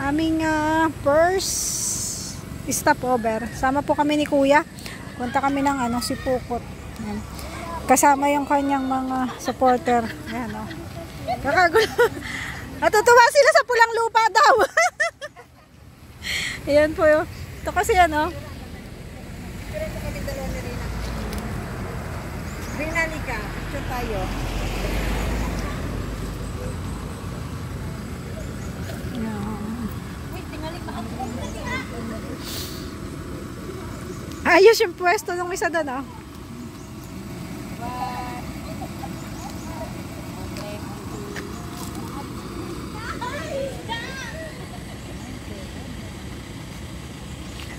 aming first stopover. Sama po kami ni Kuya. Punta kami ng Sipukot. Ayan. Kasama yung kanyang mga supporter. Ayan, oh. Kakagulo. Natutuwa sila sa pulang lupa daw. Ayan po yun. Ito kasi Rina, Nika. Picture tayo. ayos yung pwesto ng isa doon,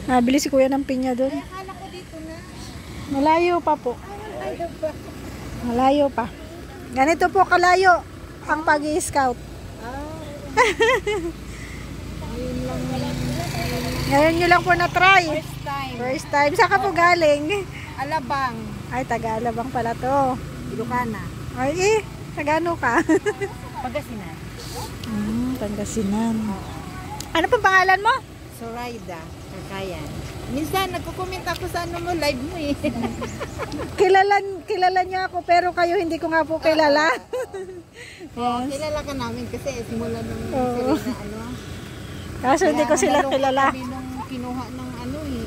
Nabili si Kuya ng pinya doon. Akala ko dito na. Malayo pa po. Malayo pa. Ganito po kalayo ang pag-i-scout. Ngayon nyo lang po na-try. First time. First time. Saan ka po galing? Alabang. Ay, taga-Alabang pala to. Ilocana. Ay, taga-ano ka? Pagasinan. Pangasinan. Ano pong pangalan mo? Zoraida. Kakayan. Minsan, nagko-comment ako sa mo, live mo eh. Kilala niya ako, pero kayo hindi ko nga po kilala. Yes. Kilala ka namin kasi simula nung sila na Kaso hindi ko sila kilala. Kami nung kinuha ng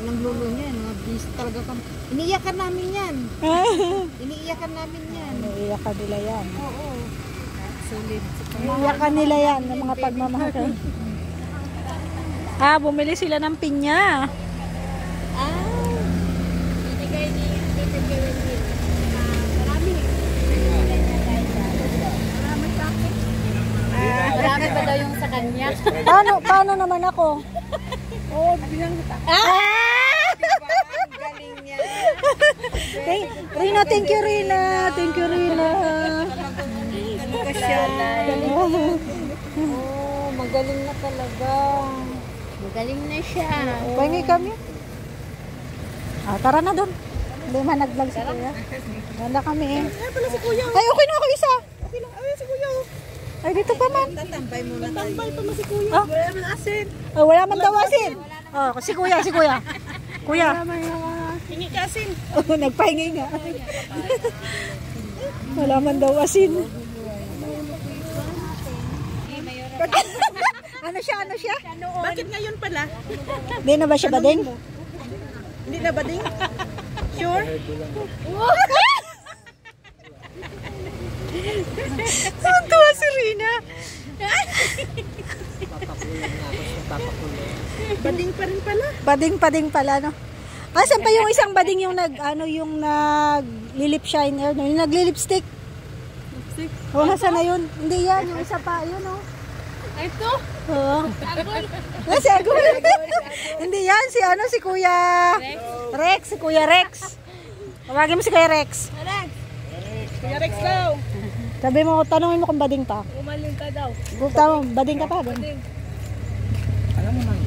ng lolo niya, bis talaga kami. Iniiyakan namin yan. Iniiyakan namin yan. Iniiyakan nila yan. Oo. Solid. Iniiyakan nila yan, ng mga pagmamahal. Bumili sila ng pinya. Binigay ni Peter Gawin. Marami. Marami ba daw yung sa kanya? Paano naman ako? Bilang kita. Galing niya. Rina, thank you Rina. Thank you Rina. Ano ka siya? Magaling na talaga. Magaling na siya. Pahingi kami. Tara na doon. Hindi man nag-vlog si Kuya. Ganda kami eh. Ay, pala si Kuya. Ay, okay na ako isa. Okay lang. Ay, si Kuya. Ay, dito pa man. Tatambay muna tayo. Tatambay pa mo si Kuya. Wala man asin. Wala man daw asin. Si Kuya. Kuya. Hingi ka asin. Nagpahingi nga. Wala man daw asin. Ano siya? Bakit ngayon pala? Hindi na ba siya bading? Hindi na bading? Sure? Tuntua si Rina. Bading pa rin pala. Bading pala, no? Saan pa yung isang bading yung nag-lip shiner, no? Yung nag-lipstick. Lipstick? Nasaan na yun? Hindi yan, yung isa pa, yun, no? Ito? Oo. Si Agul. Hindi yan, si Kuya Rex. Si Kuya Rex. Tawagin mo si Kuya Rex. Kuya Rex daw. Sabi mo, tanongin mo kung bading pa. Umaling ka daw. Bading ka pa. Bading. Alam mo nang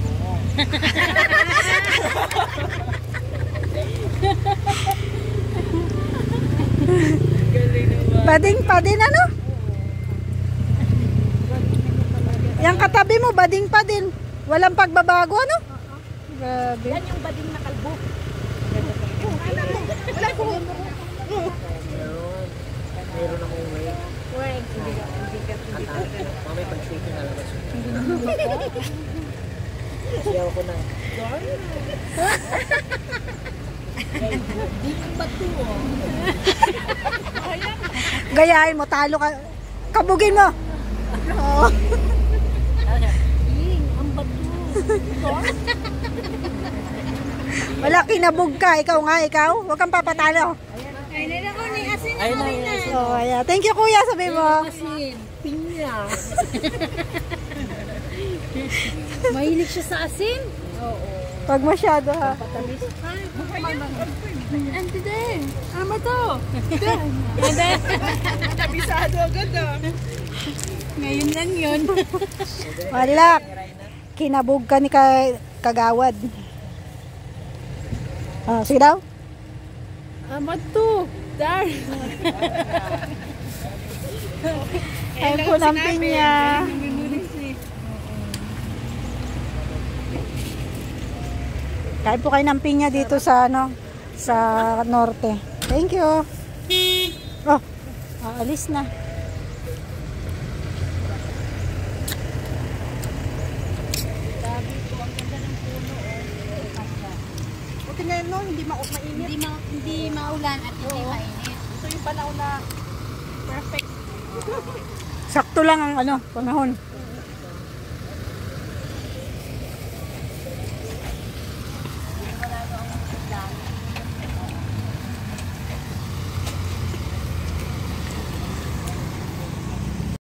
Bading pa din, ano? Yung katabi mo, bading pa din. Walang pagbabago, ano? Grabe. Yan yung bading na kalbo. Wala ko. Meron akong way. Mamaya pag-shooting na lang. Siyaw ko na. Gayahin mo, talo ka. Kabugin mo. Oo. Ang bato. Wala, kinabog ka. Ikaw. Huwag kang papatalo. Ay, nila ko ni asin Ay, ako rin na. Ayan. Thank you, Kuya. Sabi mo. Asin. Pinya. Mahilig siya sa asin? Oo. Pag masyado, ha. Patamis. Ante din. Ano ba to? Kabisado agad ah. Ngayon lang yun. Wala. Kinabog ka ni Kagawad. Sige daw. Amat to. Dar. Ayun po ng pinya. Kain po kayo ng pinya dito sa ano, sa norte. Thank you. Oh, aalis na. Buti ngayon no, hindi mainit. Hindi maulan at hindi mainit. Ito yung panahon na perfect. Sakto lang ang ano, panahon.